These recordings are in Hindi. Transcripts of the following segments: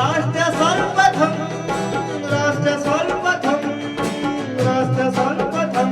राष्ट्र सर्वप्रथम राष्ट्र सर्वप्रथम राष्ट्र सर्वप्रथम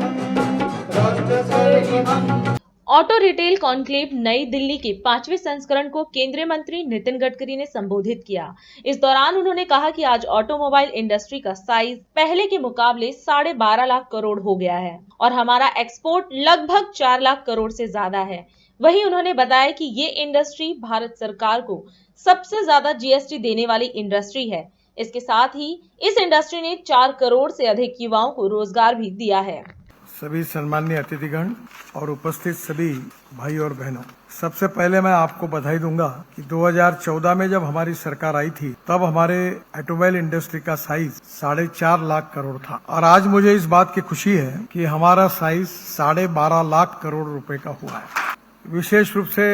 राष्ट्र सर्वप्रथम। ऑटो रिटेल कॉन्क्लेव नई दिल्ली के 5वें संस्करण को केंद्रीय मंत्री नितिन गडकरी ने संबोधित किया। इस दौरान उन्होंने कहा कि आज ऑटोमोबाइल इंडस्ट्री का साइज पहले के मुकाबले 12.5 लाख करोड़ हो गया है और हमारा एक्सपोर्ट लगभग 4 लाख करोड़ से ज्यादा है। वहीं उन्होंने बताया कि ये इंडस्ट्री भारत सरकार को सबसे ज्यादा जीएसटी देने वाली इंडस्ट्री है। इसके साथ ही इस इंडस्ट्री ने 4 करोड़ से अधिक युवाओं को रोजगार भी दिया है। सभी सम्माननीय अतिथिगण और उपस्थित सभी भाई और बहनों, सबसे पहले मैं आपको बधाई दूंगा कि 2014 में जब हमारी सरकार आई थी तब हमारे ऑटोमोबाइल इंडस्ट्री का साइज 4.5 लाख करोड़ था और आज मुझे इस बात की खुशी है कि हमारा साइज 12.5 लाख करोड़ रुपए का हुआ है। विशेष रूप से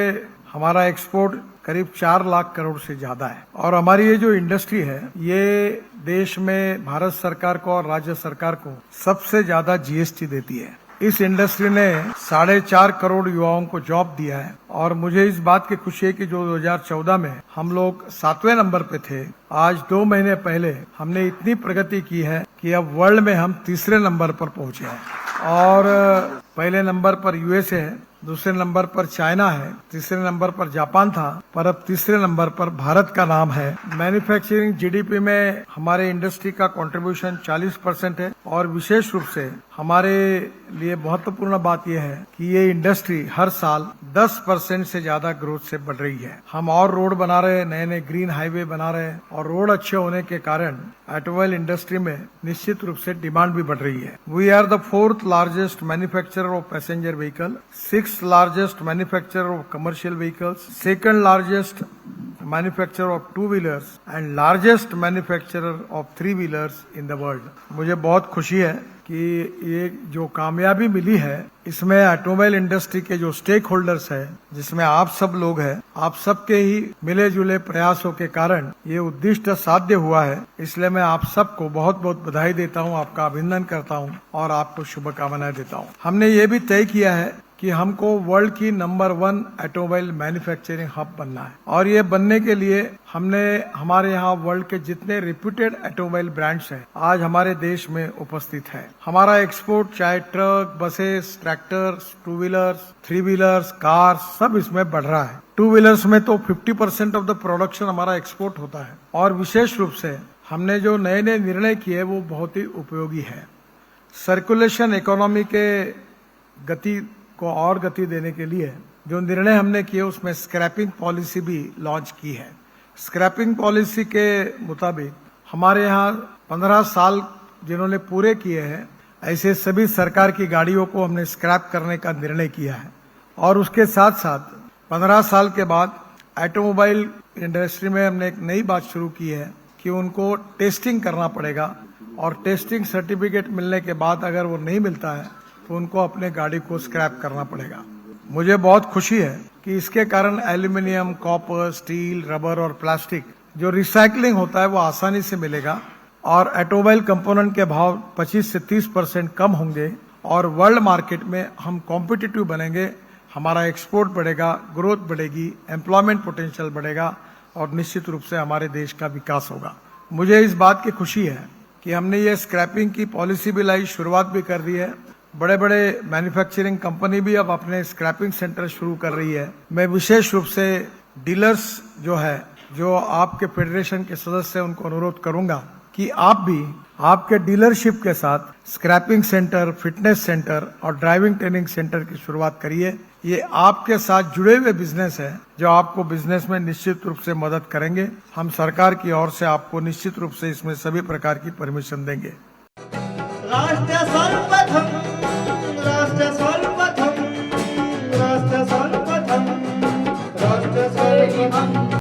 हमारा एक्सपोर्ट करीब 4 लाख करोड़ से ज्यादा है और हमारी ये जो इंडस्ट्री है ये देश में भारत सरकार को और राज्य सरकार को सबसे ज्यादा जीएसटी देती है। इस इंडस्ट्री ने 4.5 करोड़ युवाओं को जॉब दिया है और मुझे इस बात की खुशी है कि जो 2014 में हम लोग 7वें नंबर पे थे, आज 2 महीने पहले हमने इतनी प्रगति की है कि अब वर्ल्ड में हम 3रे नंबर पर पहुंचे हैं और पहले नंबर पर यूएसए है, दूसरे नंबर पर चाइना है, तीसरे नंबर पर जापान था, पर अब 3रे नंबर पर भारत का नाम है। मैन्युफैक्चरिंग जीडीपी में हमारे इंडस्ट्री का कंट्रीब्यूशन 40% है और विशेष रूप से हमारे लिए महत्वपूर्ण बात यह है कि ये इंडस्ट्री हर साल 10% से ज्यादा ग्रोथ से बढ़ रही है। हम और रोड बना रहे हैं, नए नए ग्रीन हाईवे बना रहे हैं और रोड अच्छे होने के कारण ऑटोमोबाइल इंडस्ट्री में निश्चित रूप से डिमांड भी बढ़ रही है। We are the 4th largest manufacturer of passenger vehicle, 6th largest manufacturer of commercial vehicles, 2nd largest manufacturer of two-wheelers and largest manufacturer of three-wheelers in the world. मुझे बहुत खुशी है कि ये जो कामयाबी मिली है इसमें ऑटोमोबाइल इंडस्ट्री के जो स्टेक होल्डर्स है, जिसमें आप सब लोग हैं, आप सबके ही मिले जुले प्रयासों के कारण ये उद्दिष्ट साध्य हुआ है। इसलिए मैं आप सबको बहुत बहुत बधाई देता हूँ, आपका अभिनंदन करता हूँ और आपको शुभकामनाएं देता हूँ। हमने ये भी तय किया है कि हमको वर्ल्ड की नंबर 1 ऑटोमोबाइल मैन्युफैक्चरिंग हब बनना है और ये बनने के लिए हमने हमारे यहाँ वर्ल्ड के जितने रिप्यूटेड ऑटोमोबाइल ब्रांड्स हैं आज हमारे देश में उपस्थित है। हमारा एक्सपोर्ट चाहे truck, buses, tractors, two wheelers, three wheelers, car सब इसमें बढ़ रहा है। टू व्हीलर्स में तो 50% ऑफ द प्रोडक्शन हमारा एक्सपोर्ट होता है और विशेष रूप से हमने जो नए नए निर्णय किए वो बहुत ही उपयोगी है। सर्कुलेशन इकोनॉमी के गति को और गति देने के लिए जो निर्णय हमने किए उसमें स्क्रैपिंग पॉलिसी भी लॉन्च की है। स्क्रैपिंग पॉलिसी के मुताबिक हमारे यहाँ 15 साल जिन्होंने पूरे किए हैं ऐसे सभी सरकार की गाड़ियों को हमने स्क्रैप करने का निर्णय किया है और उसके साथ साथ 15 साल के बाद ऑटोमोबाइल इंडस्ट्री में हमने एक नई बात शुरू की है कि उनको टेस्टिंग करना पड़ेगा और टेस्टिंग सर्टिफिकेट मिलने के बाद अगर वो नहीं मिलता है तो उनको अपने गाड़ी को स्क्रैप करना पड़ेगा। मुझे बहुत खुशी है कि इसके कारण एल्यूमिनियम, कॉपर, स्टील, रबर और प्लास्टिक जो रिसाइकलिंग होता है वो आसानी से मिलेगा और ऑटोमोबाइल कंपोनेंट के भाव 25 से 30% कम होंगे और वर्ल्ड मार्केट में हम कॉम्पिटिटिव बनेंगे। हमारा एक्सपोर्ट बढ़ेगा, ग्रोथ बढ़ेगी, एम्प्लॉयमेंट पोटेंशियल बढ़ेगा और निश्चित रूप से हमारे देश का विकास होगा। मुझे इस बात की खुशी है कि हमने ये स्क्रैपिंग की पॉलिसी भी लाई, शुरुआत भी कर दी है। बड़े बड़े मैन्युफैक्चरिंग कंपनी भी अब अपने स्क्रैपिंग सेंटर शुरू कर रही है। मैं विशेष रूप से डीलर्स जो आपके फेडरेशन के सदस्य हैं उनको अनुरोध करूंगा कि आप भी आपके डीलरशिप के साथ स्क्रैपिंग सेंटर, फिटनेस सेंटर और ड्राइविंग ट्रेनिंग सेंटर की शुरुआत करिए। ये आपके साथ जुड़े हुए बिजनेस है जो आपको बिजनेस में निश्चित रूप से मदद करेंगे। हम सरकार की ओर से आपको निश्चित रूप से इसमें सभी प्रकार की परमिशन देंगे। राष्ट्र सर्व